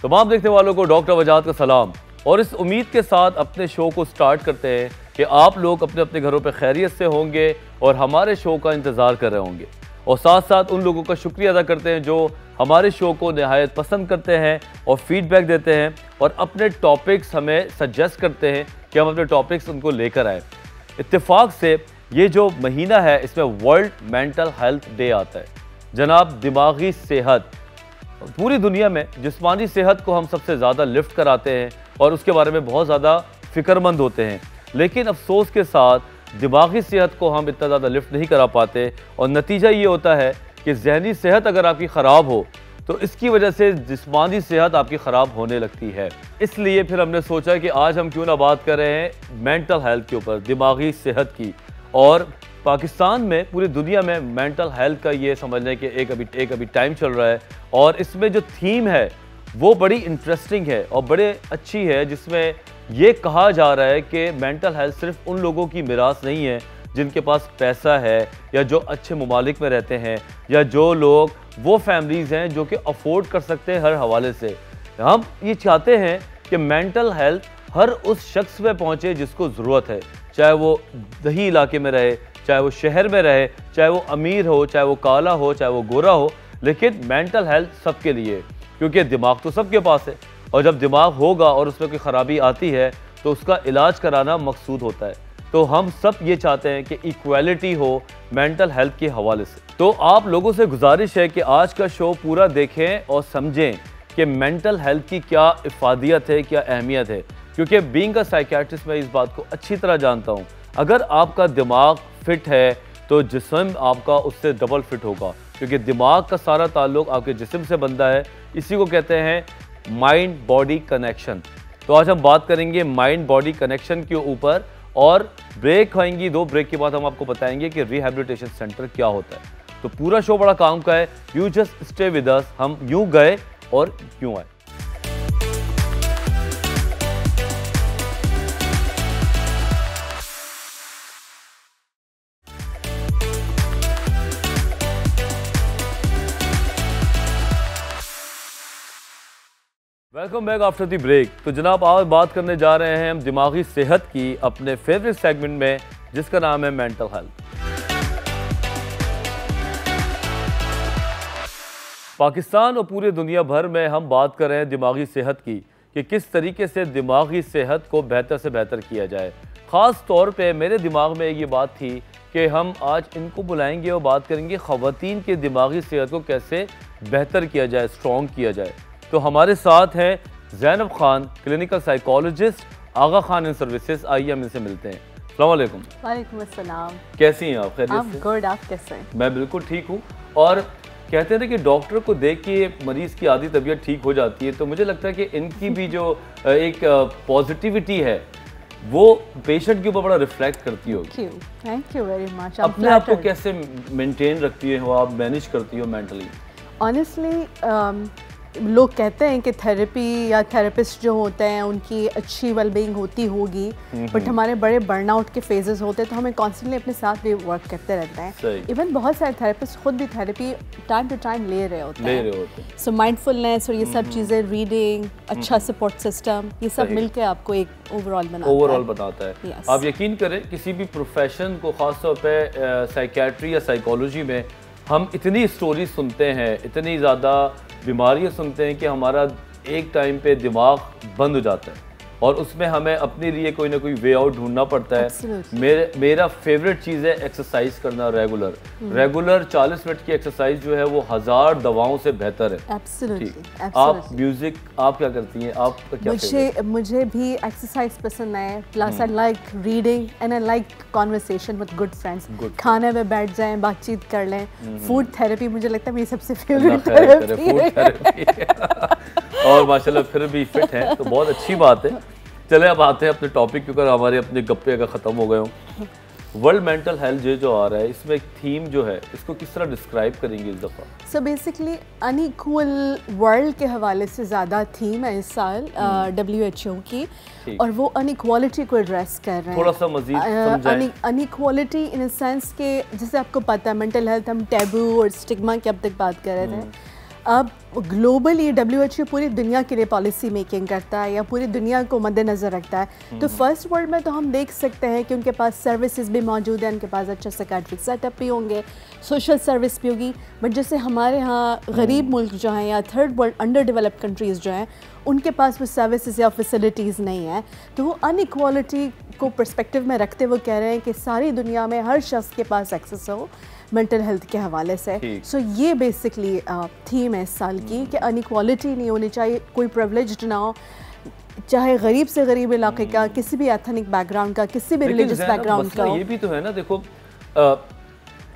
तमाम देखने वालों को डॉक्टर वजाहत का सलाम और इस उम्मीद के साथ अपने शो को स्टार्ट करते हैं कि आप लोग अपने अपने घरों पर खैरियत से होंगे और हमारे शो का इंतज़ार कर रहे होंगे और साथ साथ उन लोगों का शुक्रिया अदा करते हैं जो हमारे शो को नहायत पसंद करते हैं और फीडबैक देते हैं और अपने टॉपिक्स हमें सजेस्ट करते हैं कि हम अपने टॉपिक्स उनको लेकर आएँ। इत्तेफाक से ये जो महीना है इसमें वर्ल्ड मेंटल हेल्थ डे आता है। जनाब, दिमागी सेहत, पूरी दुनिया में जिस्मानी सेहत को हम सबसे ज़्यादा लिफ्ट कराते हैं और उसके बारे में बहुत ज़्यादा फ़िक्रमंद होते हैं, लेकिन अफसोस के साथ दिमागी सेहत को हम इतना ज़्यादा लिफ्ट नहीं करा पाते और नतीजा ये होता है कि जहनी सेहत अगर आपकी ख़राब हो तो इसकी वजह से जिस्मानी सेहत आपकी ख़राब होने लगती है। इसलिए फिर हमने सोचा कि आज हम क्यों ना बात कर रहे हैं मेंटल हेल्थ के ऊपर, दिमागी सेहत की। और पाकिस्तान में, पूरी दुनिया में मेंटल हेल्थ का ये समझने के एक अभी टाइम चल रहा है और इसमें जो थीम है वो बड़ी इंटरेस्टिंग है और बड़े अच्छी है, जिसमें ये कहा जा रहा है कि मेंटल हेल्थ सिर्फ उन लोगों की मिरास नहीं है जिनके पास पैसा है या जो अच्छे ममालिक में रहते हैं या जो लोग वो फैमिलीज़ हैं जो कि अफोर्ड कर सकते हैं हर हवाले से। हम ये चाहते हैं कि मेंटल हेल्थ हर उस शख्स पे पहुँचे जिसको ज़रूरत है, चाहे वो दही इलाके में रहे, चाहे वो शहर में रहे, चाहे वो अमीर हो, चाहे वो काला हो, चाहे वो गोरा हो, लेकिन मेंटल हेल्थ सबके लिए, क्योंकि दिमाग तो सबके पास है और जब दिमाग होगा और उसमें कोई ख़राबी आती है तो उसका इलाज कराना मकसूद होता है। तो हम सब ये चाहते हैं कि इक्वालिटी हो मेंटल हेल्थ के हवाले से। तो आप लोगों से गुजारिश है कि आज का शो पूरा देखें और समझें कि मेंटल हेल्थ की क्या इफ़ादियत है, क्या अहमियत है, क्योंकि बीइंग अ साइकियाट्रिस्ट मैं इस बात को अच्छी तरह जानता हूँ। अगर आपका दिमाग फिट है तो जिस्म आपका उससे डबल फिट होगा, क्योंकि दिमाग का सारा ताल्लुक आपके जिस्म से बनता है। इसी को कहते हैं माइंड बॉडी कनेक्शन। तो आज हम बात करेंगे माइंड बॉडी कनेक्शन के ऊपर और ब्रेक होएंगी। 2 ब्रेक के बाद हम आपको बताएंगे कि रिहैबिलिटेशन सेंटर क्या होता है। तो पूरा शो बड़ा काम का है, you just stay with us. हम यूँ गए और क्यों आए। Welcome back after the break. तो जनाब, आज बात करने जा रहे हैं हम दिमागी सेहत की अपने फेवरेट सेगमेंट में, जिसका नाम है मेंटल हेल्थ। पाकिस्तान और पूरी दुनिया भर में हम बात कर रहे हैं दिमागी सेहत की कि किस तरीके से दिमागी सेहत को बेहतर से बेहतर किया जाए। ख़ास तौर पे मेरे दिमाग में ये बात थी कि हम आज इनको बुलाएंगे और बात करेंगे ख़वातीन के दिमागी सेहत को कैसे बेहतर किया जाए, स्ट्रॉन्ग किया जाए। तो हमारे साथ हैं ज़ैनब खान, क्लिनिकल साइकोलॉजिस्ट, आगा खान इन सर्विसेज। आइए हम इनसे मिलते हैं। अस्सलाम वालेकुम। वालेकुम अस्सलाम। कैसी हैं आप? खैरियत से? गुड, आप कैसे हैं? मैं बिल्कुल ठीक हूँ। और कहते हैं कि डॉक्टर को देख के मरीज़ की आधी तबीयत ठीक हो जाती है, तो मुझे लगता है कि इनकी भी जो एक पॉजिटिविटी है वो पेशेंट के ऊपर बड़ा रिफ्लेक्ट करती होगी। Thank you very much. अपने आप को कैसे मेंटेन रखती हो आप, मैनेज करती हो मेंटली? ऑनेस्टली लोग कहते हैं कि थेरेपी या थेरेपिस्ट जो होते हैं उनकी अच्छी वेलबींग होती होगी, बट हमारे बड़े बर्नआउट के फेजेस होते हैं, तो हमें कॉन्स्टेंटली अपने साथ भी वर्क करते रहते हैं। इवन बहुत सारे थेरेपिस्ट खुद भी थेरेपी टाइम टू टाइम ले रहे होते हैं। सो माइंडफुलनेस और ये सब चीज़ें, रीडिंग, अच्छा सपोर्ट सिस्टम, ये सब मिलकर आपको एक ओवरऑल बनाता है। आप यकीन करें, किसी भी प्रोफेशन को, ख़ासतौर पर साइकियाट्री या साइकोलॉजी में, हम इतनी स्टोरी सुनते हैं, इतनी ज़्यादा बीमारियां सुनते हैं कि हमारा एक टाइम पे दिमाग बंद हो जाता है और उसमें हमें अपने लिए कोई ना कोई वे आउट ढूंढना पड़ता है। मेरा फेवरेट चीज़ है एक्सरसाइज करना रेगुलर 40 मिनट की एक्सरसाइज जो है वो 1000 दवाओं से बेहतर है। आप म्यूजिक, आप क्या करती हैं? आप क्या? मुझे भी एक्सरसाइज पसंद है, plus I like reading and I like conversation with good friends. खाने में बैठ जाएं, बातचीत कर लें। फूड थेरेपी मुझे लगता है मेरी सबसे फेवरेट थेरेपी है। और माशाल्लाह फिर भी फिट हैं, तो बहुत अच्छी बात है। चले अब आते हैं अपने टॉपिक के ऊपर। हमारे अपने गप्पे अगर ख़त्म हो गए हों, वर्ल्ड मेंटल हेल्थ डे जो आ रहा है, इसमें एक थीम जो है, इसको किस तरह डिस्क्राइब करेंगे इस दफ़ा? सो बेसिकली अनइक्वल वर्ल्ड के हवाले से ज़्यादा थीम है इस साल WHO की, और वो अनइक्वालिटी को एड्रेस कर रहे हैं। थोड़ा सा मज़ीद समझाएं। अनइक्वालिटी इन सेंस के, जैसे आपको पता है मेंटल हेल्थ हम टैबू और स्टिग्मा की अब तक बात कर रहे थे। अब ग्लोबली WHO पूरी दुनिया के लिए पॉलिसी मेकिंग करता है या पूरी दुनिया को मद्देनज़र रखता है। तो फर्स्ट वर्ल्ड में तो हम देख सकते हैं कि उनके पास सर्विसेज भी मौजूद हैं, उनके पास अच्छा साइकियाट्रिक सेटअप भी होंगे, सोशल सर्विस भी होगी। बट जैसे हमारे यहाँ गरीब मुल्क जो हैं या third world under developed countries जो हैं, उनके पास वो सर्विसेज या फैसिलिटीज़ नहीं है। तो वो अनइक्वालिटी को पर्सपेक्टिव में रखते हुए कह रहे हैं कि सारी दुनिया में हर शख्स के पास एक्सेस हो मेंटल हेल्थ के हवाले से। सो ये बेसिकली थीम है इस साल की कि अनइक्वालिटी नहीं होनी चाहिए, कोई प्रिविलेज्ड ना हो, चाहे गरीब से गरीब इलाके का, किसी भी एथनिक बैकग्राउंड का, किसी भी रिलीजियस बैकग्राउंड का। ये भी तो है ना, देखो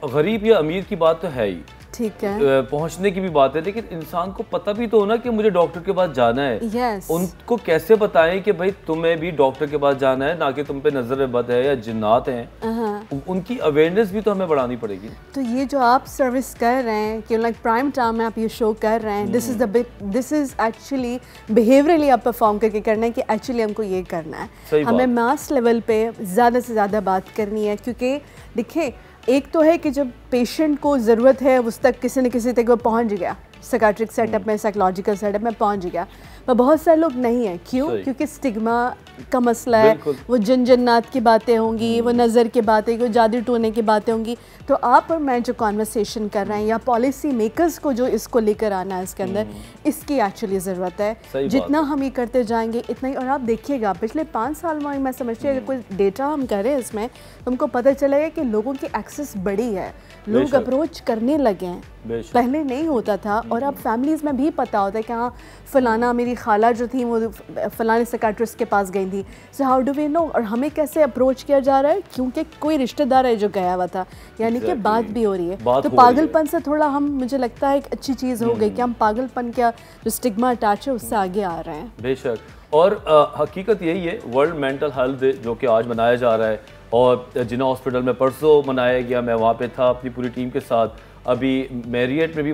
गरीब या अमीर की बात तो है ही, ठीक है, पहुंचने की भी बात है, लेकिन इंसान को पता भी तो होना कि मुझे डॉक्टर के पास जाना है। yes. उनको कैसे बताएं कि भाई तुम्हें भी डॉक्टर के पास जाना है, ना कि तुम पे नजर बद है या जिन्नात हैं। उनकी अवेयरनेस भी तो हमें बढ़ानी पड़ेगी। तो ये जो आप सर्विस कर रहे हैं कि लाइक प्राइम टाइम में आप ये शो कर रहे हैं, दिस इज एक्चुअली बिहेवियरली आप परफॉर्म करके करना है कि एक्चुअली हमको ये करना है। हमें मास लेवल पे ज़्यादा से ज़्यादा बात करनी है, क्योंकि देखिए एक तो है कि जब पेशेंट को ज़रूरत है उस तक किसी न किसी तक वो पहुंच गया, साइकियाट्रिक सेटअप में, साइकोलॉजिकल सेटअप में पहुंच गया, पर बहुत सारे लोग नहीं हैं। क्यों? क्योंकि स्टिग्मा का मसला है, वो जन्नत की बातें होंगी, वो नज़र की बातें, वो जादू टोने की बातें होंगी। तो आप और मैं जो कॉन्वर्सेशन कर रहे हैं या पॉलिसी मेकर्स को जो इसको लेकर आना है इसके अंदर, इसकी एक्चुअली ज़रूरत है। जितना हम ये करते जाएंगे इतना ही। और आप देखिएगा पिछले 5 साल में मैं समझती हूँ अगर कोई डेटा हम करें इसमें, तो हमको पता चलेगा कि लोगों की एक्सेस बढ़ी है, लोग अप्रोच करने लगे हैं, पहले नहीं होता था। और अब फैमिलीज़ में भी पता होता है कि हाँ फ़लाना मेरी खाला जो थी वो फ़लाने साइकियाट्रिस्ट के पास गई थी। So how do we know? और हमें कैसे अप्रोच किया जा रहा है? क्योंकि कोई रिश्तेदार है जो गया हुआ था, यानी कि बात भी हो रही है। तो पागलपन से थोड़ा हम, मुझे लगता है एक अच्छी चीज़ हो गई कि हम पागलपन का जो स्टिग्मा अटैच है उससे आगे आ रहे हैं। बेशक। और हकीकत यही है, वर्ल्ड मेंटल हेल्थ डे जो कि आज मनाया जा रहा है और जिना हॉस्पिटल में परसों मनाया गया, मैं वहाँ पे था अपनी पूरी टीम के साथ। अभी मैरियट में भी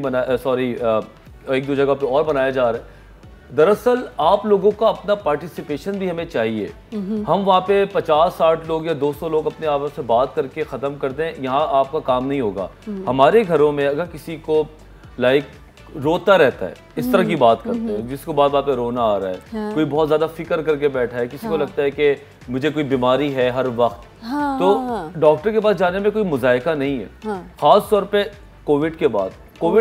एक दो जगह पे और बनाया जा रहा है। दरअसल आप लोगों का अपना पार्टिसिपेशन भी हमें चाहिए। हम वहाँ पे 50-60 लोग या 200 लोग अपने आपस से बात करके ख़त्म कर दें, यहाँ आपका काम नहीं होगा। हमारे घरों में अगर किसी को रोता रहता है, इस तरह की बात करते हैं, जिसको बात बात पे रोना आ रहा है, हाँ। कोई बहुत ज़्यादा फिक्र करके बैठा है, किसी को लगता है कि मुझे कोई बीमारी है हर वक्त, हाँ, तो हाँ। डॉक्टर के पास जाने में कोई मुज़ायका नहीं है। ख़ास तौर पे कोविड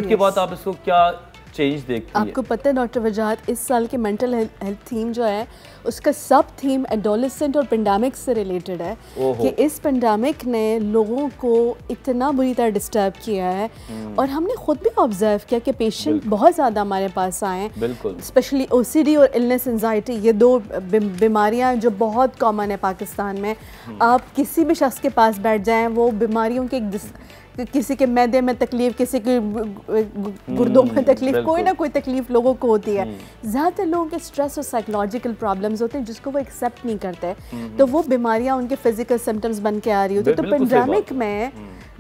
के बाद आप इसको क्या चेंज देखती है? आपको पता है डॉक्टर वजाहत, इस साल के मेंटल हेल्थ थीम जो है उसका सब थीम एडोलेसेंट और पेंडेमिक से रिलेटेड है कि इस पेंडेमिक ने लोगों को इतना बुरी तरह डिस्टर्ब किया है। और हमने खुद भी ऑब्जर्व किया कि पेशेंट बहुत ज़्यादा हमारे पास आए हैं, स्पेशली OCD और इलनेस एंजाइटी, ये 2 बीमारियां जो बहुत कॉमन है पाकिस्तान में। आप किसी भी शख्स के पास बैठ जाएं, वो बीमारियों के किसी के मैदे में तकलीफ, किसी के गुर्दों में तकलीफ, कोई ना कोई तकलीफ लोगों को होती है। ज़्यादातर लोगों के स्ट्रेस और साइकोलॉजिकल प्रॉब्लम्स होते हैं जिसको वो एक्सेप्ट नहीं करते, तो वो बीमारियां उनके फिजिकल सिम्टम्स बन के आ रही होती है। तो पेंडेमिक में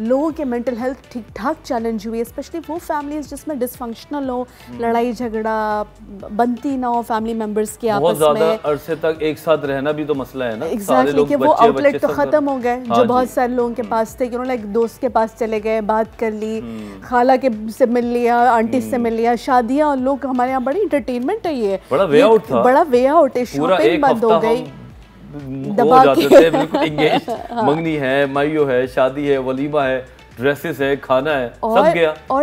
लोगों के मेंटल हेल्थ ठीक ठाक चैलेंज हुई है, स्पेशली वो फैमिलीज जिसमें डिसफंक्शनल हो, लड़ाई झगड़ा बनती ना हो फैमिली मेंबर्स के आपस में, बहुत ज़्यादा अरसे तक एक साथ रहना भी तो मसला है ना। एग्जैक्टली कि वो आउटलेट तो खत्म हो गए जो बहुत सारे लोगों के पास थे, कि लाइक दोस्त के पास चले गए, बात कर ली, खाला के से मिल लिया, आंटी से मिल लिया, शादियां, लोग हमारे यहाँ बड़ी एंटरटेनमेंट है, ये बड़ा वे आउट था, बड़ा वे आउट है, शॉपिंग बंद हो गई, दबा के बिल्कुल इंगेज, मंगनी है, माइयो है, शादी है, वलीमा है, ड्रेसेस है, खाना है,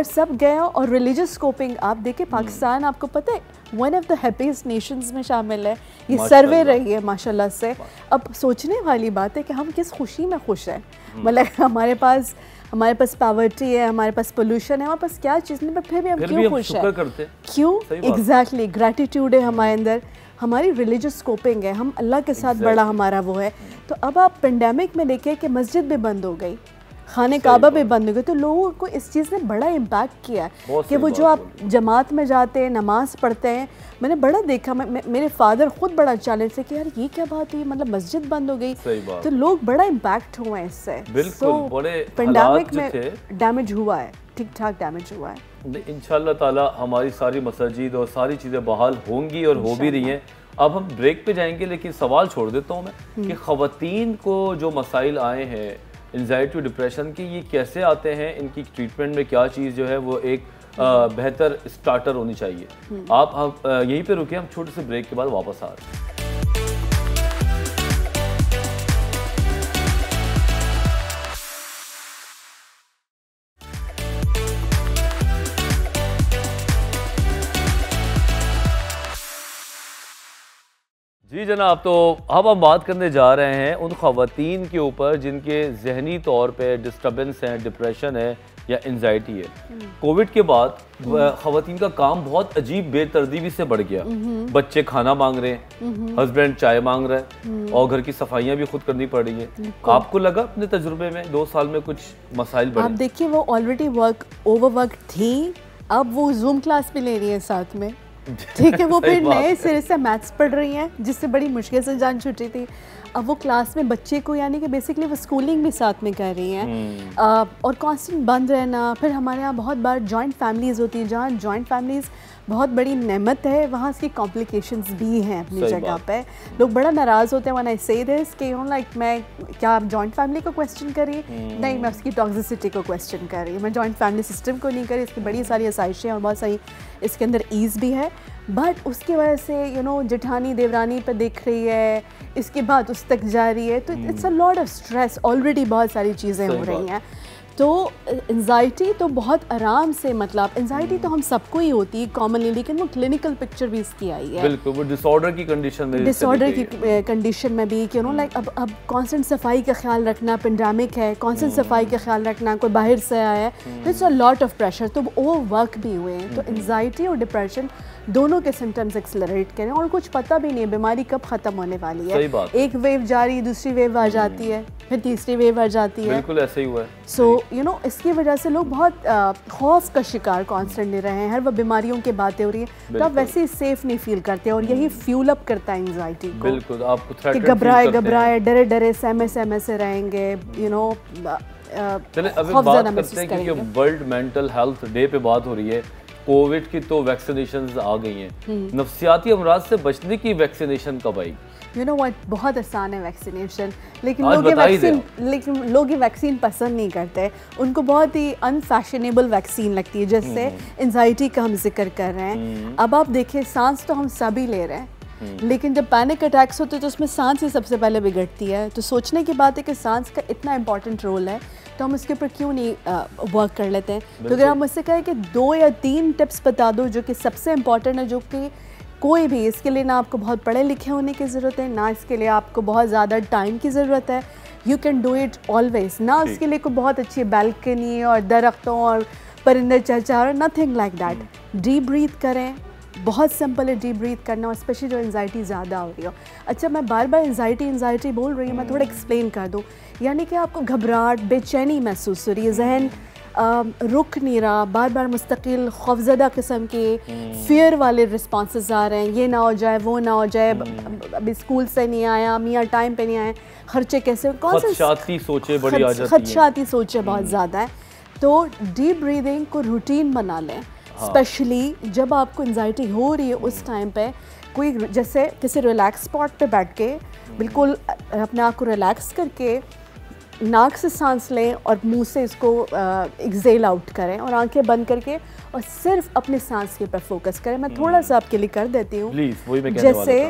सब गया। और रिलीजियस स्कोपिंग आप देखें, पाकिस्तान आपको पता है one of the happiest Nations में शामिल है, ये सर्वे रही है माशाल्लाह से। अब सोचने वाली बात है कि हम किस खुशी में खुश हैं, मतलब हमारे पास पावर्टी है, हमारे पास पोल्यूशन है, हमारे पास क्या चीज़ नहीं, फिर भी हम क्यों खुश हैं? क्यों? एग्जैक्टली, ग्रैटिट्यूड है हमारे अंदर, हमारी रिलीजियस स्कोपिंग है, हम अल्लाह के साथ बड़ा हमारा वो है। तो अब आप पेंडेमिक में देखें कि मस्जिद भी बंद हो गई, खाने काबा भी बंद हो गए, तो लोगों को इस चीज़ ने बड़ा इम्पैक्ट किया है कि वो जो आप जमात में जाते हैं, नमाज पढ़ते हैं, मैंने बड़ा देखा, मेरे फादर खुद बड़ा चैलेंज है कि यार ये क्या बात हुई, मतलब मस्जिद बंद हो गई, तो लोग बड़ा इम्पैक्ट हुए हैं इससे। पेंडेमिक में डैमेज हुआ है, ठीक ठाक डैमेज हुआ है। इंशाअल्लाह ताला हमारी सारी मस्जिद और सारी चीज़ें बहाल होंगी और हो भी रही हैं। अब हम ब्रेक पे जाएंगे, लेकिन सवाल छोड़ देता हूँ मैं कि ख़वातीन को जो मसाइल आए हैं एंजाइटी डिप्रेशन की, ये कैसे आते हैं, इनकी ट्रीटमेंट में क्या चीज़ जो है वो एक बेहतर स्टार्टर होनी चाहिए। आप यहीं पे रुके, हम छोटे से ब्रेक के बाद वापस आ रहे हैं। जी जनाब, तो अब हम बात करने जा रहे हैं उन ख़वातीन के ऊपर जिनके जहनी तौर पे डिस्टर्बेंस है, डिप्रेशन है या एंजाइटी है। कोविड के बाद ख़वातीन का काम बहुत अजीब बेतरतीबी से बढ़ गया। बच्चे खाना मांग रहे हैं, हस्बैंड चाय मांग रहा है और घर की सफाइयाँ भी खुद करनी पड़ रही हैं। आपको लगा अपने तजुर्बे में 2 साल में कुछ मसाइल बढ़े? आप देखिए, वो ऑलरेडी ओवरवर्क थी, अब वो जूम क्लास भी ले रही है साथ में, ठीक है। वो फिर नए सिरे से मैथ्स पढ़ रही हैं, जिससे बड़ी मुश्किल से जान छूटी थी। अब वो क्लास में बच्चे को, यानी कि बेसिकली वो स्कूलिंग भी साथ में कर रही हैं। और कांस्टेंट बंद रहना। फिर हमारे यहाँ बहुत बार जॉइंट फैमिलीज़ होती हैं, जहाँ जॉइंट फैमिलीज़ बहुत बड़ी नेमत है, वहाँ इसकी कॉम्प्लिकेशंस भी हैं अपनी जगह पे। लोग बड़ा नाराज़ होते हैं व्हेन आई से दिस कि लाइक मैं क्या आप जॉइंट फैमिली को क्वेश्चन कर रही? नहीं, मैं उसकी टॉक्सिसिटी को क्वेश्चन कर रही हूँ, मैं जॉइंट फैमिली सिस्टम को नहीं कर रही। इसकी बड़ी सारी आसाइशें और बहुत सारी इसके अंदर ईज़ भी है, बट उसकी वजह से जेठानी देवरानी पर देख रही है, इसके बाद उस तक जा रही है, तो it's a lot of stress. Already बहुत सारी चीज़ें हो रही हैं। तो एंजाइटी तो बहुत आराम से, मतलब एंजाइटी तो हम सबको ही होती है कॉमनली, लेकिन वो क्लिनिकल पिक्चर भी इसकी आई है। बिल्कुल, वो डिसऑर्डर की कंडीशन में, भी कि लाइक अब कांस्टेंट सफाई का ख्याल रखना, पेंडेमिक है, कांस्टेंट सफाई का ख्याल रखना, कोई बाहर से आया है, it's a lot of pressure. तो ओवर वर्क भी हुए हैं। तो एंजाइटी और डिप्रेशन दोनों के सिम्टम्स एक्सेलरेट करें और कुछ पता भी नहीं है बीमारी कब ख़त्म होने वाली है। एक वेव जारी, दूसरी वेव आ जाती है, फिर तीसरी वेव आ जाती है। बिल्कुल ऐसे ही हुआ है। सो इसकी वजह से लोग बहुत खौफ का शिकार कॉन्स्टेंटली रहे हैं। हर वो बीमारियों की बातें हो रही हैं, तो आप वैसे ही सेफ नहीं फील करते, और यही फ्यूल अप करता है एंजाइटी को। बिल्कुल, आप घबराए डरे सहमे से रहेंगे। चलिए अभी बात करते हैं कि वर्ल्ड मेंटल हेल्थ डे पे बात हो रही है। कोविड की तो वैक्सीनेशंस आ गई हैं, नफ्सियाती अमराज से बचने की वैक्सीनेशन कब आई? बहुत आसान है वैक्सीनेशन, लेकिन लोग ये वैक्सीन पसंद नहीं करते। उनको बहुत ही अनफैशनेबल वैक्सीन लगती है, जैसे एंजाइटी का हम जिक्र कर रहे हैं। अब आप देखिए, सांस तो हम सभी ले रहे हैं, लेकिन जब पैनिक अटैक्स होते हैं तो उसमें सांस ही सबसे पहले बिगड़ती है। तो सोचने की बात है कि सांस का इतना इंपॉर्टेंट रोल है, तो हम उसके ऊपर क्यों नहीं वर्क कर लेते हैं? तो अगर हम मुझसे कहें कि 2 या 3 टिप्स बता दो जो कि सबसे इम्पॉर्टेंट है, जो कि कोई भी, इसके लिए ना आपको बहुत पढ़े लिखे होने की ज़रूरत है, ना इसके लिए आपको बहुत ज़्यादा टाइम की ज़रूरत है, you can do it always. ना उसके लिए कोई बहुत अच्छी बैल्कनी और दरख्तों और परिंदे चहचहा, nothing like that. Deep breath करें, बहुत सिंपल है डीप ब्रीथ करना, और स्पेशली जो एंजाइटी ज़्यादा हो रही हो। अच्छा, मैं बार बार एंजाइटी बोल रही हूँ, मैं थोड़ा एक्सप्लेन कर दूँ। यानी कि आपको घबराहट, बेचैनी महसूस हो रही है, जहन रुक नहीं रहा, बार बार मुस्तकिल खौफज़दा किस्म के फियर वाले रिस्पॉन्सेस आ रहे हैं, ये ना हो जाए, वो ना हो जाए, अभी स्कूल से नहीं आया, मियाँ टाइम पे नहीं आए, खर्चे कैसे, खदशाती सोचें बड़ी आ जाती हैं। खदशाती सोचें बहुत ज़्यादा है। तो डीप ब्रीदिंग को रूटीन बना लें, स्पेशली जब आपको एंजाइटी हो रही है उस टाइम पे। कोई जैसे किसी रिलैक्स स्पॉट पे बैठ के बिल्कुल अपने आप को रिलैक्स करके नाक से सांस लें और मुंह से इसको एक्सेल आउट करें, और आंखें बंद करके और सिर्फ अपने सांस के ऊपर फोकस करें। मैं थोड़ा सा आपके लिए कर देती हूँ। जैसे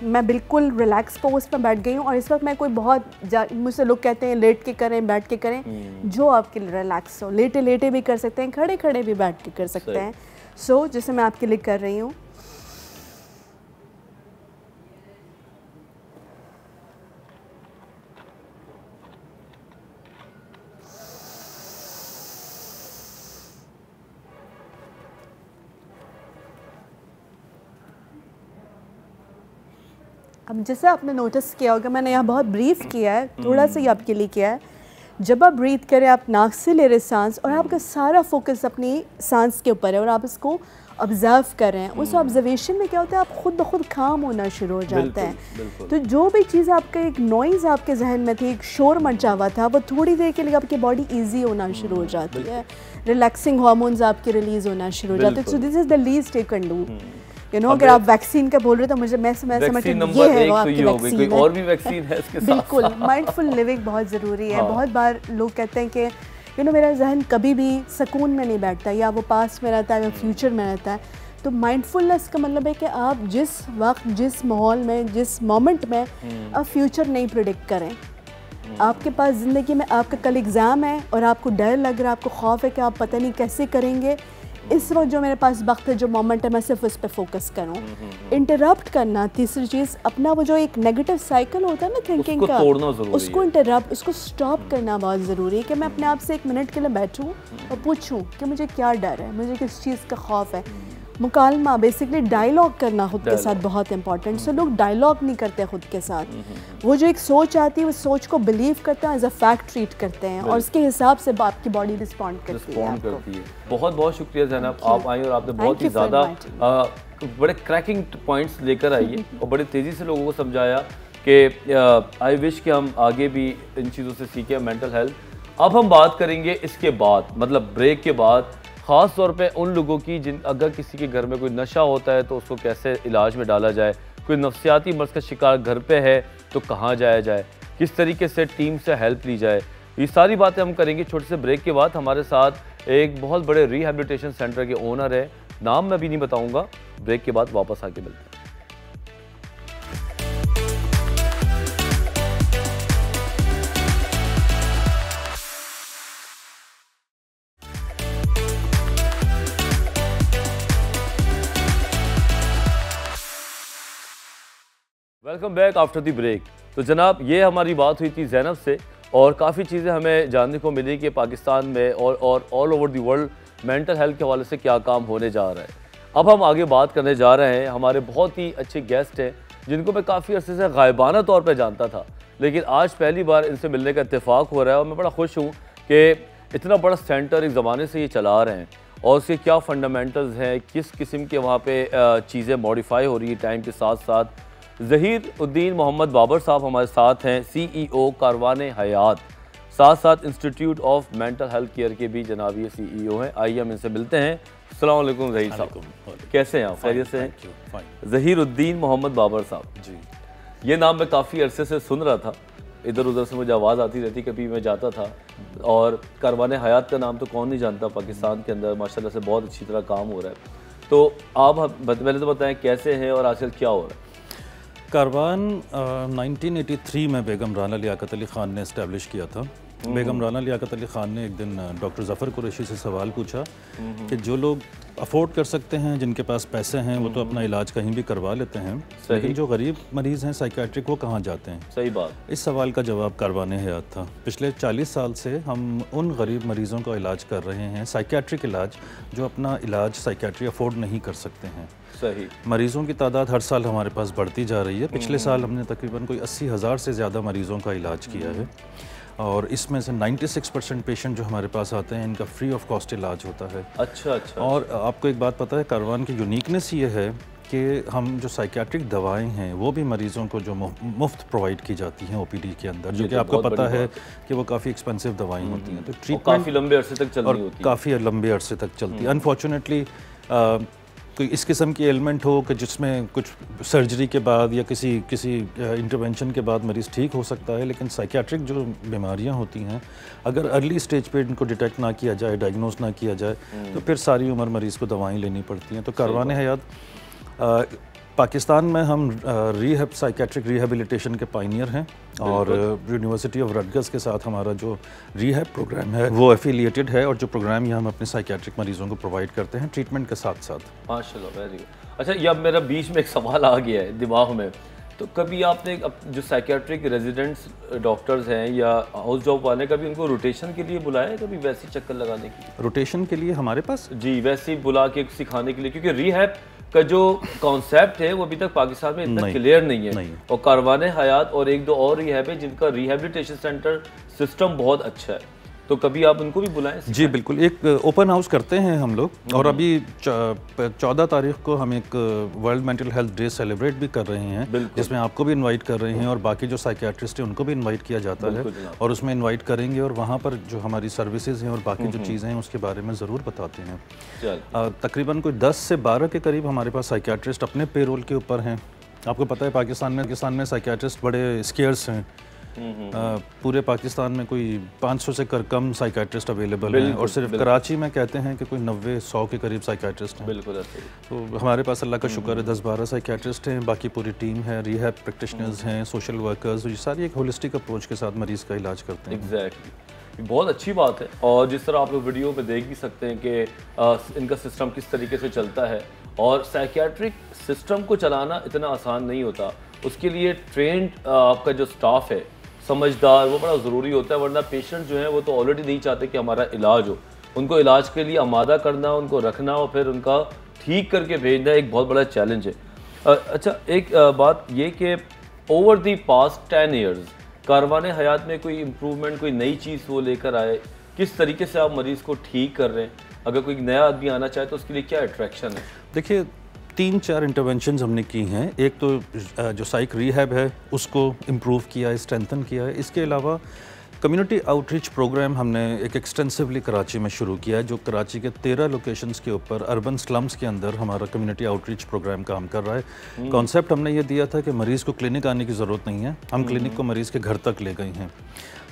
मैं बिल्कुल रिलैक्स पोज पर बैठ गई हूँ, और इस वक्त मैं कोई बहुत मुझसे लोग कहते हैं लेट के करें, बैठ के करें, जो आपके लिए रिलैक्स हो। लेटे लेटे भी कर सकते हैं, खड़े खड़े भी बैठ के कर सकते हैं। सो जैसे मैं आपके लिए कर रही हूँ, अब जैसे आपने नोटिस किया होगा, मैंने यहाँ बहुत ब्रीफ किया है, थोड़ा सा ही आपके लिए किया है। जब आप ब्रीथ करें, आप नाक से ले रहे सांस, और आपका सारा फोकस अपनी सांस के ऊपर है, और आप इसको ऑब्जर्व कर रहे हैं। उस ऑब्जर्वेशन में क्या होता है, आप खुद ब खुद काम होना शुरू हो जाता है। तो जो भी चीज़ आपका एक नॉइज़ आपके जहन में थी, एक शोर मचा हुआ था, वो थोड़ी देर के लिए आपकी बॉडी ईजी होना शुरू हो जाती है, रिलैक्सिंग हार्मोन्स आपके रिलीज होना शुरू हो जाते हैं। So this is the least you can do. अगर आप वैक्सीन का बोल रहे हो तो मैं समझ ये है वो आपकी वैक्सीन है। और भी वैक्सीन है इसके साथ। बिल्कुल, माइंडफुल लिविंग बहुत ज़रूरी है। बहुत बार लोग कहते हैं कि मेरा जहन कभी भी सुकून में नहीं बैठता, या वो पास्ट में रहता है या फ्यूचर में रहता है। तो माइंडफुलनेस का मतलब है कि आप जिस वक्त, जिस माहौल में, जिस मोमेंट में आप फ्यूचर नहीं प्रिडिक्ट करें। आपके पास ज़िंदगी में आपका कल एग्ज़ाम है और आपको डर लग रहा है, आपको खौफ है कि आप पता नहीं कैसे करेंगे, इस वक्त जो मेरे पास वक्त है, जो मोमेंट है, मैं सिर्फ उस पर फोकस करूं। इंटरप्ट करना, तीसरी चीज़, अपना वो जो एक नेगेटिव साइकिल होता है ना थिंकिंग का, उसको इंटरप्ट, उसको स्टॉप करना बहुत ज़रूरी है। कि मैं अपने आप से 1 मिनट के लिए बैठूं और पूछूं कि मुझे क्या डर है, मुझे किस चीज़ का खौफ है। मुकालमा, बेसिकली डायलॉग करना खुद के साथ बहुत इंपॉर्टेंट। सो लोग डायलॉग नहीं करते खुद के साथ। वो जो एक सोच आती है, वो सोच को बिलीव करते हैं, एज अ फैक्ट ट्रीट करते हैं, और उसके हिसाब से आपकी बॉडी रिस्पॉन्ड करती है। बहुत बहुत शुक्रिया ज़ैनब, आप आई और आपने बहुत ही ज़्यादा बड़े क्रैकिंग पॉइंट्स लेकर आई है और बड़ी तेज़ी से लोगों को समझाया कि आई विश कि हम आगे भी इन चीज़ों से सीखें मेंटल हेल्थ। अब हम बात करेंगे इसके बाद, मतलब ब्रेक के बाद, ख़ास तौर पे उन लोगों की जिन, अगर किसी के घर में कोई नशा होता है तो उसको कैसे इलाज में डाला जाए, कोई नफ्सियाती मर्ज़ का शिकार घर पे है तो कहाँ जाया जाए, किस तरीके से टीम से हेल्प ली जाए, ये सारी बातें हम करेंगे छोटे से ब्रेक के बाद। हमारे साथ एक बहुत बड़े रिहैबिलिटेशन सेंटर के ओनर है, नाम मैं अभी नहीं बताऊँगा, ब्रेक के बाद वापस आके मिलते हैं। Welcome back after the break. तो जनाब, ये हमारी बात हुई थी ज़ैनब से और काफ़ी चीज़ें हमें जानने को मिली कि पाकिस्तान में और all over the world mental health के हवाले से क्या काम होने जा रहा है। अब हम आगे बात करने जा रहे हैं, हमारे बहुत ही अच्छे गेस्ट हैं जिनको मैं काफ़ी अर्से से गायबाना तौर पर जानता था, लेकिन आज पहली बार इनसे मिलने का इत्तेफाक हो रहा है और मैं बड़ा खुश हूँ कि इतना बड़ा सेंटर एक ज़माने से ये चला रहे हैं और उसके क्या फंडामेंटल्स हैं, किस किस्म के वहाँ पर चीज़ें मॉडिफाई हो रही है टाइम के साथ साथ। ज़हीर उद्दीन मोहम्मद बाबर साहब हमारे साथ हैं, CEO कारवान हयात, साथ साथ institute of mental health care के भी जनाब ये CEO हैं। आइए हम इनसे मिलते हैं। अस्सलाम वालेकुम ज़हीर साहब, कैसे हैं आप? खैरियत से हैं? ज़हीर उद्दीन मोहम्मद बाबर साहब जी, ये नाम मैं काफ़ी अरसे से सुन रहा था, इधर उधर से मुझे आवाज़ आती रहती, कभी मैं जाता था। और कारवान हयात का नाम तो कौन नहीं जानता, पाकिस्तान के अंदर माशाल्लाह से बहुत अच्छी तरह काम हो रहा है। तो आप पहले तो बताएं कैसे हैं और आजकल क्या हो रहा है? कारवान 1983 में बेगम राना लियाकत अली ख़ान ने इस्टेब्लिश किया था। बेगम राना लियाकत अली ख़ान ने एक दिन डॉक्टर ज़फ़र कुरैशी से सवाल पूछा कि जो लोग अफोर्ड कर सकते हैं, जिनके पास पैसे हैं, वो तो अपना इलाज कहीं भी करवा लेते हैं, लेकिन जो गरीब मरीज़ हैं साइकियाट्रिक, वो कहाँ जाते हैं? सही बात। इस सवाल का जवाब कारवान हयात था। पिछले 40 साल से हम उन गरीब मरीज़ों का इलाज कर रहे हैं, साइकियाट्रिक इलाज, जो अपना इलाज साइकियाट्री अफोर्ड नहीं कर सकते हैं। सही। मरीज़ों की तादाद हर साल हमारे पास बढ़ती जा रही है। पिछले साल हमने तकरीबन कोई 80,000 से ज़्यादा मरीज़ों का इलाज किया है और इसमें से 96% पेशेंट जो हमारे पास आते हैं, इनका फ्री ऑफ कॉस्ट इलाज होता है। अच्छा। और आपको एक बात पता है, कारवान की यूनिकनेस ये है कि हम जो साइकियाट्रिक दवाएं हैं वो भी मरीज़ों को जो मुफ्त प्रोवाइड की जाती हैं OPD के अंदर, जो कि आपको पता है कि वो काफ़ी एक्सपेंसिव दवाएं होती हैं, तो ट्रीटमेंट काफ़ी लंबे अरसे तक चलती होती है। काफ़ी लंबे अरसे तक चलती है। अनफॉर्चुनेटली कोई इस किस्म की एलिमेंट हो कि जिसमें कुछ सर्जरी के बाद या किसी इंटरवेंशन के बाद मरीज़ ठीक हो सकता है, लेकिन साइकियाट्रिक जो बीमारियां होती हैं, अगर अर्ली स्टेज पे इनको डिटेक्ट ना किया जाए, डायग्नोज ना किया जाए, तो फिर सारी उम्र मरीज़ को दवाएं लेनी पड़ती हैं। तो कारवान हयात पाकिस्तान में हम साइकियाट्रिक रिहेबिलिटेशन के पायनियर हैं और यूनिवर्सिटी ऑफ रटगर्स के साथ हमारा जो रिहैब प्रोग्राम है वो एफिलिएटेड है, और जो प्रोग्राम ये हम अपने साइकियाट्रिक मरीज़ों को प्रोवाइड करते हैं ट्रीटमेंट के साथ साथ। माशाल्लाह, वेरी गुड। अच्छा, ये अब मेरा बीच में एक सवाल आ गया है दिमाग में, तो कभी आपने जो साइकियाट्रिक रेजिडेंट्स डॉक्टर्स हैं या हाउस जॉब वाले, कभी उनको रोटेशन के लिए बुलाया, कभी वैसे चक्कर लगाने के लिए? रोटेशन के लिए हमारे पास जी वैसे ही बुला के सिखाने के लिए, क्योंकि रिहैब का जो कॉन्सेप्ट है वो अभी तक पाकिस्तान में इतना क्लियर नहीं है। और कारवान हयात और एक दो और रिहैब है जिनका रिहैबिलिटेशन सेंटर सिस्टम बहुत अच्छा है, तो कभी आप उनको भी बुलाएं? जी बिल्कुल, एक ओपन हाउस करते हैं हम लोग, और अभी 14 तारीख को हम एक world mental health day celebrate भी कर रहे हैं, जिसमें आपको भी इनवाइट कर रहे हैं और बाकी जो साइकियाट्रिस्ट हैं उनको भी इनवाइट किया जाता है, और उसमें इनवाइट करेंगे और वहाँ पर जो हमारी सर्विसेज हैं और बाकी जो चीज़ें हैं उसके बारे में ज़रूर बताते हैं। तकरीबन कोई 10 से 12 के करीब हमारे पास साइकियाट्रिस्ट अपने पेरोल के ऊपर हैं। आपको पता है पाकिस्तान में साइकियाट्रिस्ट बड़े स्केयर्स हैं, पूरे पाकिस्तान में कोई 500 से कम साइकेट्रिस्ट अवेलेबल हैं और सिर्फ कराची में कहते हैं कि कोई 90-100 के करीब साइकेट्रिस्ट हैं। बिल्कुल। तो हमारे पास अल्लाह का शुक्र है 10-12 साइकेट्रिस्ट हैं, बाकी पूरी टीम है, रिहैब प्रैक्टिशनर्स हैं, सोशल वर्कर्स, ये सारी एक होलिस्टिक अप्रोच के साथ मरीज़ का इलाज करते हैं। एग्जैक्टली, बहुत अच्छी बात है। और जिस तरह आप लोग वीडियो में देख भी सकते हैं कि इनका सिस्टम किस तरीके से चलता है, और साइकियाट्रिक सिस्टम को चलाना इतना आसान नहीं होता, उसके लिए ट्रेंड आपका जो स्टाफ है समझदार, वो बड़ा ज़रूरी होता है। वरना पेशेंट जो है वो तो ऑलरेडी नहीं चाहते कि हमारा इलाज हो, उनको इलाज के लिए आमादा करना, उनको रखना और फिर उनका ठीक करके भेजना एक बहुत बड़ा चैलेंज है। अच्छा, एक बात ये कि ओवर दी पास्ट 10 ईयर्स कारवाने हयात में कोई इम्प्रूवमेंट, कोई नई चीज़ वो लेकर आए, किस तरीके से आप मरीज़ को ठीक कर रहे हैं? अगर कोई नया आदमी आना चाहे तो उसके लिए क्या अट्रैक्शन है? देखिए, 3-4 इंटरवेंशंस हमने की हैं। एक तो जो साइक रिहैब है उसको इम्प्रूव किया है, स्ट्रेंथन किया है। इसके अलावा कम्युनिटी आउटरीच प्रोग्राम हमने एक एक्सटेंसिवली कराची में शुरू किया है, जो कराची के 13 लोकेशंस के ऊपर अर्बन स्लम्स के अंदर हमारा कम्युनिटी आउटरीच प्रोग्राम काम कर रहा है। कॉन्सेप्ट हमने ये दिया था कि मरीज़ को क्लिनिक आने की ज़रूरत नहीं है, हम क्लिनिक को मरीज़ के घर तक ले गए हैं।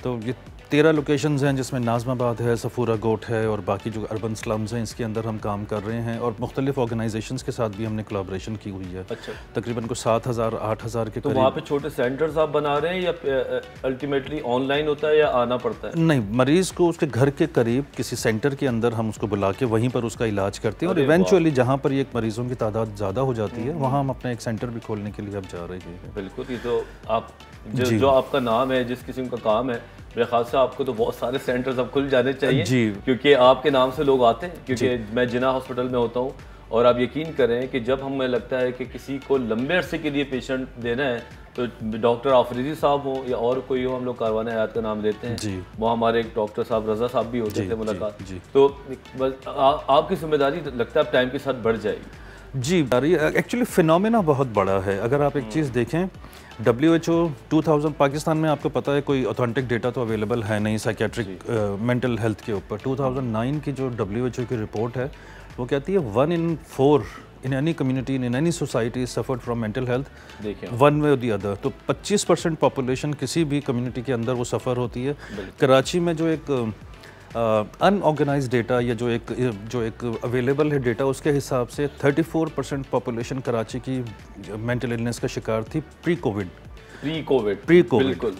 तो ये 13 लोकेशंस हैं, जिसमें नाज़माबाद है, सफूरा गोट है और बाकी जो अर्बन स्लम्स हैं इसके अंदर हम काम कर रहे हैं। और मुख्तलिफ ऑर्गेनाइजेशंस के साथ भी हमने कोलैबोरेशन की हुई है। अच्छा। तकरीबन को 7,000-8,000 के तो वहाँ पे छोटे सेंटर्स आप बना रहे हैं या अल्टीमेटली ऑनलाइन होता है या आना पड़ता है? नहीं, मरीज़ को उसके घर के करीब किसी सेंटर के अंदर हम उसको बुला के वहीं पर उसका इलाज करते हैं। और इवेंचुअली जहाँ पर ये मरीज़ों की तादाद ज़्यादा हो जाती है वहाँ हम अपना एक सेंटर भी खोलने के लिए अब जा रहे हैं। बिल्कुल। ये तो आप जो आपका नाम है, जिस किस्म का काम है, मेरे ख्याल से आपको तो बहुत सारे सेंटर्स अब खुल जाने चाहिए जी, क्योंकि आपके नाम से लोग आते हैं। क्योंकि मैं जिना हॉस्पिटल में होता हूँ और आप यकीन करें कि जब हमें लगता है कि किसी को लंबे अरसे के लिए पेशेंट देना है तो डॉक्टर आफरीदी साहब हो या और कोई हो, हम लोग कारवाने हयात का नाम लेते हैं। वो हमारे एक डॉक्टर साहब रज़ा साहब भी होते थे मुलाकात। तो बस आपकी जिम्मेदारी लगता है टाइम के साथ बढ़ जाएगी। जी, एक्चुअली फिनोमेना बहुत बड़ा है। अगर आप एक चीज़ देखें, WHO 2000 पाकिस्तान में आपको पता है कोई ऑथेंटिक डेटा तो अवेलेबल है नहीं साइकेट्रिक मेंटल हेल्थ के ऊपर। 2009 की जो WHO की रिपोर्ट है वो कहती है 1 in 4 in any community in any society suffered from mental health one way और दी अदर। तो 25% पॉपुलेशन किसी भी कम्युनिटी के अंदर वो सफ़र होती है। कराची में जो एक अनऑर्गेनाइज डेटा या जो एक अवेलेबल है डेटा, उसके हिसाब से 34% पॉपुलेशन कराची की मेंटल इलनेस का शिकार थी प्री कोविड।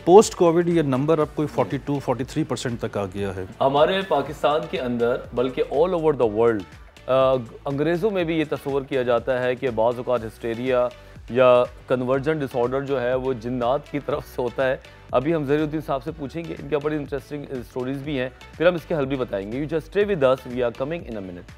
पोस्ट कोविड ये नंबर अब कोई 42-43% तक आ गया है। हमारे पाकिस्तान के अंदर बल्कि ऑल ओवर द वर्ल्ड अंग्रेज़ों में भी ये तस्वर किया जाता है कि बाज़ औक़ात हिस्टेरिया या कन्वर्जन डिसऑर्डर जो है वो जिन्नात की तरफ से होता है। अभी हम ज़हीरुद्दीन साहब से पूछेंगे, इनका बड़ी इंटरेस्टिंग स्टोरीज भी हैं, फिर हम इसके हल भी बताएंगे। You just stay with us, we are coming in a minute.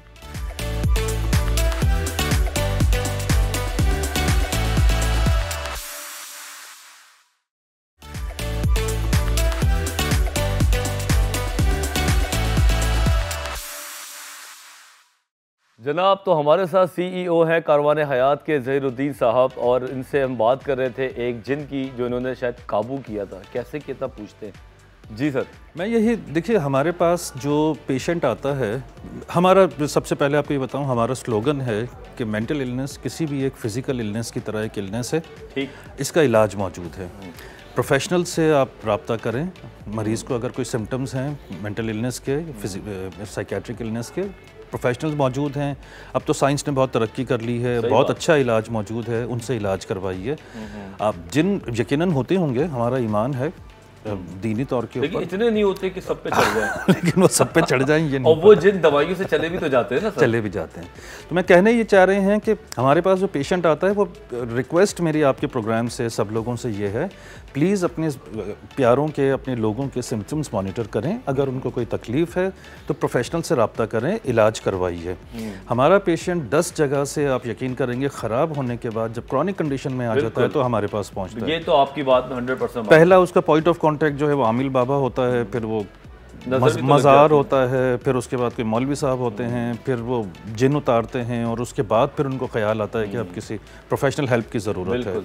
जनाब, तो हमारे साथ CEO हैं कारवाने हयात के ज़हीरुद्दीन साहब, और इनसे हम बात कर रहे थे एक जिन की जो इन्होंने शायद काबू किया था। कैसे किया था पूछते हैं। जी सर। मैं यही देखिए, हमारे पास जो पेशेंट आता है, हमारा सबसे पहले आपको ये बताऊं, हमारा स्लोगन है कि मेंटल इलनेस किसी भी एक फ़िज़िकल इलनेस की तरह एक इलनेस है। ठीक। इसका इलाज मौजूद है। प्रोफेशनल से आप रब्ता करें। मरीज़ को अगर कोई सिम्टम्स हैं मेंटल इलनेस के, साइकेट्रिक इलनेस के, प्रोफेशनल्स मौजूद हैं। अब तो साइंस ने बहुत तरक्की कर ली है, बहुत अच्छा इलाज मौजूद है, उनसे इलाज करवाइए। आप जिन यकीनन होते होंगे, हमारा ईमान है दीनी तौर के ऊपर, इतने नहीं होते कि सब पे चढ़ जाएं। लेकिन वो सब पे चढ़ जाएं ये नहीं। और वो जिन दवाइयों से चले भी तो जाते हैं ना सर। चले भी जाते हैं। तो मैं कहने ये चाह रहे हैं कि हमारे पास जो पेशेंट आता है, वो रिक्वेस्ट मेरी आपके प्रोग्राम से सब लोगों से ये है, प्लीज़ अपने प्यारों के, अपने लोगों के सिम्टम्स मॉनिटर करें। अगर उनको कोई तकलीफ़ है तो प्रोफेशनल से रब्ता करें, इलाज करवाइए। हमारा पेशेंट 10 जगह से, आप यकीन करेंगे, ख़राब होने के बाद जब क्रॉनिक कंडीशन में आ जाता है तो हमारे पास पहुँचता है। ये तो आपकी बात में 100% पहला उसका पॉइंट ऑफ कॉन्टैक्ट जो है वो आमिल बाबा होता है, फिर वो मज़ार होता है, फिर उसके बाद कोई मौलवी साहब होते हैं, फिर वो जिन उतारते हैं, और उसके बाद फिर उनको ख्याल आता है कि अब किसी प्रोफेशनल हेल्प की ज़रूरत है।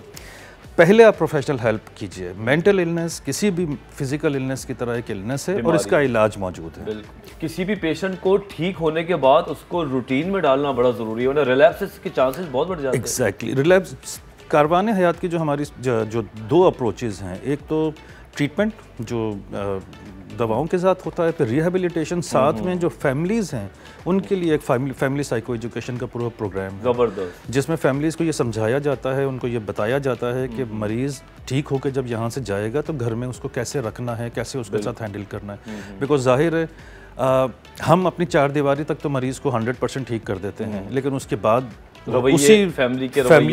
पहले आप प्रोफेशनल हेल्प कीजिए। मेंटल इलनेस किसी भी फिजिकल इलनेस की तरह एक इलनेस है और इसका इलाज मौजूद है। किसी भी पेशेंट को ठीक होने के बाद उसको रूटीन में डालना बड़ा ज़रूरी है, वरना रिलैप्स के चांसेस बहुत बढ़ जाते हैं। एग्जैक्टली। रिलैप्स कारवाने हयात की जो हमारी जो 2 अप्रोचेज़ हैं, एक तो ट्रीटमेंट जो दवाओं के साथ होता है, फिर रिहेबिलिटेशन, साथ में जो फैमिलीज़ हैं उनके लिए एक फैमिली साइको एजुकेशन का पूरा प्रोग्राम है ज़बरदस्त, जिसमें फैमिलीज़ को ये समझाया जाता है, उनको ये बताया जाता है कि मरीज़ ठीक होकर जब यहाँ से जाएगा तो घर में उसको कैसे रखना है, कैसे उसके साथ हैंडल करना है। बिकॉज जाहिर है हम अपनी चार दीवारी तक तो मरीज़ को 100% ठीक कर देते हैं, लेकिन उसके बाद उसी फैमिली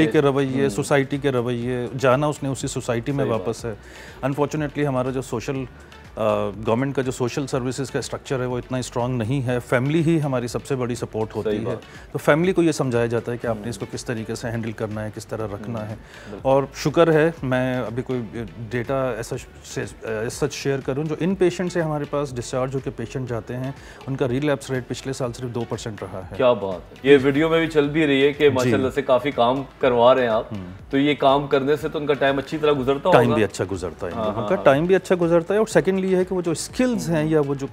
के रवैये, सोसाइटी के रवैये, जाना उसने उसी सोसाइटी में वापस है। अनफॉर्चुनेटली हमारा जो सोशल गवर्नमेंट का जो सोशल सर्विसेज का स्ट्रक्चर है वो इतना स्ट्रांग नहीं है। फैमिली ही हमारी सबसे बड़ी सपोर्ट होती है, तो फैमिली को ये समझाया जाता है कि आपने इसको किस तरीके से हैंडल करना है, किस तरह रखना है। और शुक्र है मैं अभी कोई डेटा ऐसा सच शेयर करूं, जो इन पेशेंट से हमारे पास डिस्चार्ज होकर पेशेंट जाते हैं उनका रिलैप्स रेट पिछले साल सिर्फ 2% रहा है। क्या बात है, ये वीडियो में भी चल भी रही है कि माशाल्लाह से काफ़ी काम करवा रहे हैं आप, तो ये काम करने से तो उनका टाइम अच्छी तरह गुजरता होगा। टाइम भी अच्छा गुजरता है, उनका टाइम भी अच्छा गुजरता है। और सेकेंडली ये है कि वो जो स्किल्स हैं या वो जो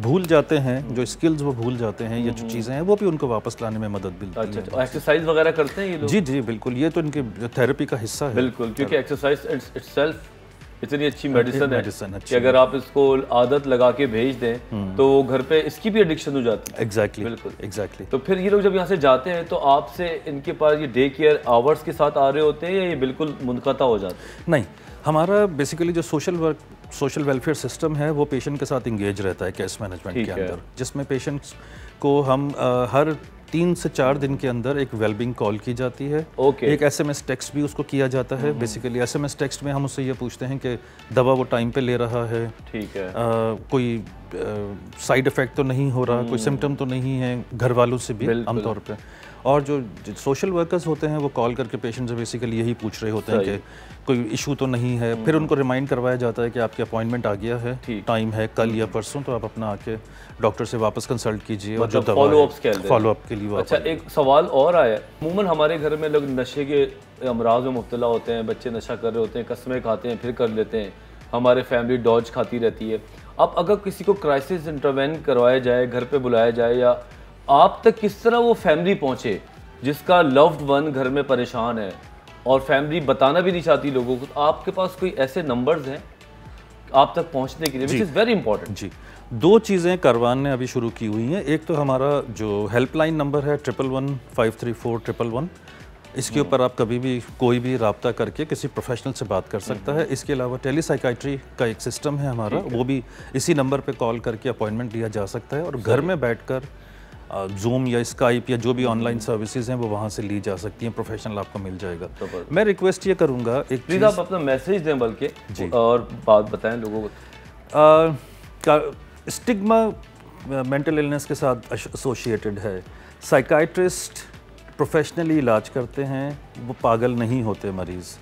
भूल जाते हैं, जो स्किल्स वो भूल जाते हैं या जो चीज़ें हैं वो भी उनको वापस लाने में मदद मिलती है। अच्छा, एक्सरसाइज वगैरह करते हैं ये लोग? जी जी बिल्कुल, ये तो इनकी थेरेपी का हिस्सा है। बिल्कुल, क्योंकि एक्सरसाइज इटसेल्फ इतनी अच्छी मेडिसिन है कि अगर आप इसको आदत लगा के भेज दें तो घर पे इसकी भी एडिक्शन हो जाती है। एग्जैक्टली, बिल्कुल एग्जैक्टली। तो फिर ये लोग जब यहाँ से जाते हैं तो आपसे इनके पास ये डे केयर आवर्स के साथ आ रहे होते हैं या ये बिल्कुल मुनक़ता हो जाते हैं? नहीं, हमारा बेसिकली जो सोशल वेलफेयर सिस्टम है वो पेशेंट के साथ इंगेज रहता है केस मैनेजमेंट के अंदर, जिसमें पेशेंट्स को हम हर 3 से 4 दिन के अंदर एक वेलबिंग कॉल की जाती है। एक SMS टेक्स्ट भी उसको किया जाता है। बेसिकली SMS टेक्स्ट में हम उससे ये पूछते हैं कि दवा वो टाइम पे ले रहा है, ठीक है, कोई साइड इफ़ेक्ट तो नहीं हो रहा, कोई सिम्टम तो नहीं है, घर वालों से भी आमतौर पे। और जो सोशल वर्कर्स होते हैं वो कॉल करके पेशेंट से बेसिकली यही पूछ रहे होते हैं कि कोई इशू तो नहीं है। फिर उनको रिमाइंड करवाया जाता है कि आपकी अपॉइंटमेंट आ गया है, टाइम है कल या परसों, तो आप अपना आके डॉक्टर से वापस कंसल्ट कीजिए और जो फॉलो अप के लिए। अच्छा, एक सवाल और आया, अमूमन हमारे घर में लोग नशे के अमराज में मुब्तला होते हैं, बच्चे नशा कर रहे होते हैं, कस्में खाते हैं फिर कर लेते हैं, हमारे फैमिली डॉज खाती रहती है। अब अगर किसी को क्राइसिस इंटरवेन करवाया जाए, घर पे बुलाया जाए, या आप तक किस तरह वो फैमिली पहुँचे जिसका लव्ड वन घर में परेशान है और फैमिली बताना भी नहीं चाहती लोगों को, तो आपके पास कोई ऐसे नंबर्स हैं आप तक पहुंचने के लिए, विच इज़ वेरी इंपॉर्टेंट? जी, 2 चीज़ें करवान ने अभी शुरू की हुई हैं। एक तो हमारा जो हेल्पलाइन नंबर है 111-534-111, इसके ऊपर आप कभी भी कोई भी राब्ता करके किसी प्रोफेशनल से बात कर सकता है। इसके अलावा टेलीसाइकाइट्री का एक सिस्टम है हमारा, वो भी इसी नंबर पे कॉल करके अपॉइंटमेंट लिया जा सकता है और घर में बैठकर जूम या स्काइप या जो भी ऑनलाइन सर्विसेज हैं वो वहाँ से ली जा सकती हैं, प्रोफेशनल आपको मिल जाएगा। मैं रिक्वेस्ट ये करूँगा, एक प्लीज़ आप अपना मैसेज दें बल्कि जी, और बात बताएं लोगों को। स्टिग्मा मेंटल इलनेस के साथ एसोसिएटेड है। साइकाइट्रिस्ट प्रोफेशनली इलाज करते हैं, वो पागल नहीं होते मरीज़।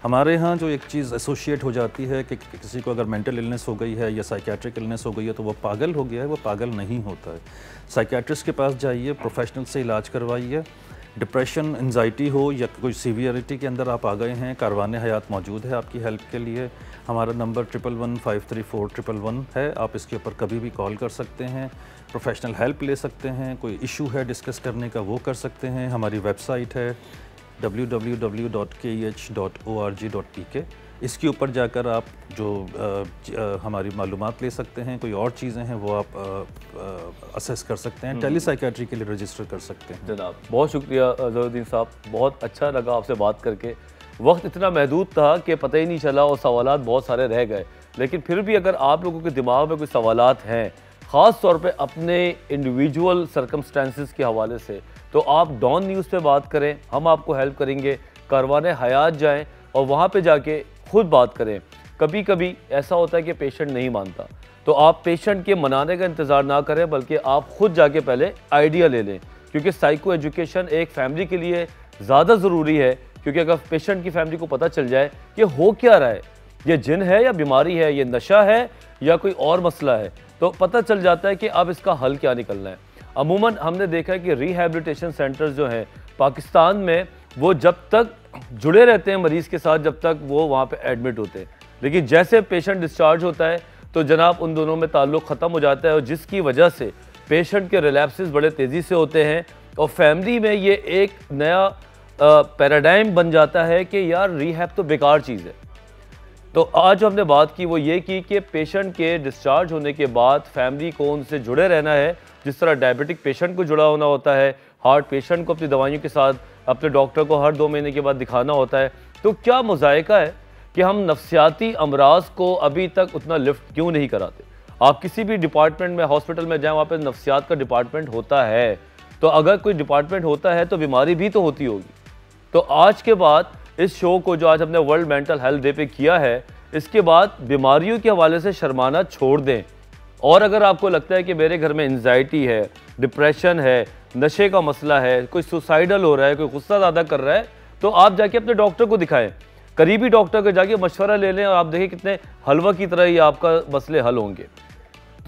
हमारे यहाँ जो एक चीज़ एसोशिएट हो जाती है कि किसी को अगर मेंटल इलनेस हो गई है या साइकियाट्रिक इलनेस हो गई है तो वो पागल हो गया है, वो पागल नहीं होता है। साइकियाट्रिस्ट के पास जाइए, प्रोफेशनल से इलाज करवाइए। डिप्रेशन, एंजाइटी हो या कोई सीवियरिटी के अंदर आप आ गए हैं, कारवान हयात मौजूद है आपकी हेल्प के लिए। हमारा नंबर 111-534-111 है, आप इसके ऊपर कभी भी कॉल कर सकते हैं, प्रोफेशनल हेल्प ले सकते हैं, कोई इशू है डिस्कस करने का वो कर सकते हैं। हमारी वेबसाइट है www.keh.org.pk, इसके ऊपर जाकर आप जो हमारी मालूमात ले सकते हैं, कोई और चीज़ें हैं वो आप असेस कर सकते हैं, टेलीसाइकियाट्री के लिए रजिस्टर कर सकते हैं। जनाब बहुत शुक्रिया ज़हरुद्दीन साहब, बहुत अच्छा लगा आपसे बात करके। वक्त इतना महदूद था कि पता ही नहीं चला और सवालात बहुत सारे रह गए, लेकिन फिर भी अगर आप लोगों के दिमाग में कोई सवालात हैं ख़ास तौर पे अपने इंडिविजुअल सर्कमस्टेंसेस के हवाले से, तो आप डॉन न्यूज़ पे बात करें, हम आपको हेल्प करेंगे। कारवान हयात जाएं और वहाँ पे जाके खुद बात करें। कभी कभी ऐसा होता है कि पेशेंट नहीं मानता, तो आप पेशेंट के मनाने का इंतज़ार ना करें, बल्कि आप खुद जाके पहले आइडिया ले लें, क्योंकि साइको एजुकेशन एक फैमिली के लिए ज़्यादा ज़रूरी है। क्योंकि अगर पेशेंट की फैमिली को पता चल जाए कि हो क्या रहा है, ये जिन है या बीमारी है, ये नशा है या कोई और मसला है, तो पता चल जाता है कि अब इसका हल क्या निकलना है। अमूमन हमने देखा है कि रिहैबिलिटेशन सेंटर्स जो हैं पाकिस्तान में, वो जब तक जुड़े रहते हैं मरीज़ के साथ जब तक वो वहाँ पे एडमिट होते हैं, लेकिन जैसे पेशेंट डिस्चार्ज होता है तो जनाब उन दोनों में ताल्लुक़ ख़त्म हो जाता है, और जिसकी वजह से पेशेंट के रिलैप्सेस बड़े तेज़ी से होते हैं और फैमिली में ये एक नया पैराडाइम बन जाता है कि यार रिहैब तो बेकार चीज़ है। तो आज जो हमने बात की वो ये की कि पेशेंट के डिस्चार्ज होने के बाद फैमिली को उनसे जुड़े रहना है, जिस तरह डायबिटिक पेशेंट को जुड़ा होना होता है, हार्ट पेशेंट को अपनी दवाइयों के साथ अपने डॉक्टर को हर 2 महीने के बाद दिखाना होता है। तो क्या मुज़ायका है कि हम नफ्सियाती अमराज को अभी तक उतना लिफ्ट क्यों नहीं कराते? आप किसी भी डिपार्टमेंट में, हॉस्पिटल में जाएं, वहाँ पर नफ्सियात का डिपार्टमेंट होता है। तो अगर कोई डिपार्टमेंट होता है तो बीमारी भी तो होती होगी। तो आज के बाद इस शो को जो आज हमने वर्ल्ड मेंटल हेल्थ डे पे किया है, इसके बाद बीमारियों के हवाले से शर्माना छोड़ दें। और अगर आपको लगता है कि मेरे घर में एंजाइटी है, डिप्रेशन है, नशे का मसला है, कोई सुसाइडल हो रहा है, कोई गुस्सा ज़्यादा कर रहा है, तो आप जाके अपने डॉक्टर को दिखाएं, करीबी डॉक्टर को जाके मशवरा ले लें और आप देखिए कितने हलवा की तरह ही आपका मसले हल होंगे।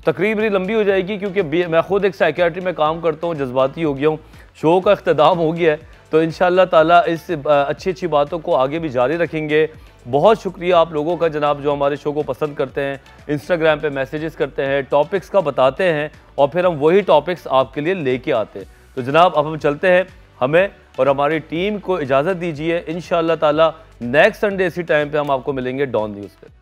तकरीब बड़ी लंबी हो जाएगी क्योंकि मैं खुद एक साइकियाट्री में काम करता हूँ, जज्बाती हो गया हूँ, शो का इख्तिताम हो गया है, तो इंशाअल्लाह ताला इस अच्छी बातों को आगे भी जारी रखेंगे। बहुत शुक्रिया आप लोगों का जनाब, जो हमारे शो को पसंद करते हैं, इंस्टाग्राम पे मैसेजेस करते हैं, टॉपिक्स का बताते हैं और फिर हम वही टॉपिक्स आपके लिए लेके आते हैं। तो जनाब अब हम चलते हैं, हमें और हमारी टीम को इजाज़त दीजिए। इंशाअल्लाह ताला नेक्स्ट संडे इसी टाइम पे हम आपको मिलेंगे डॉन न्यूज़ पे।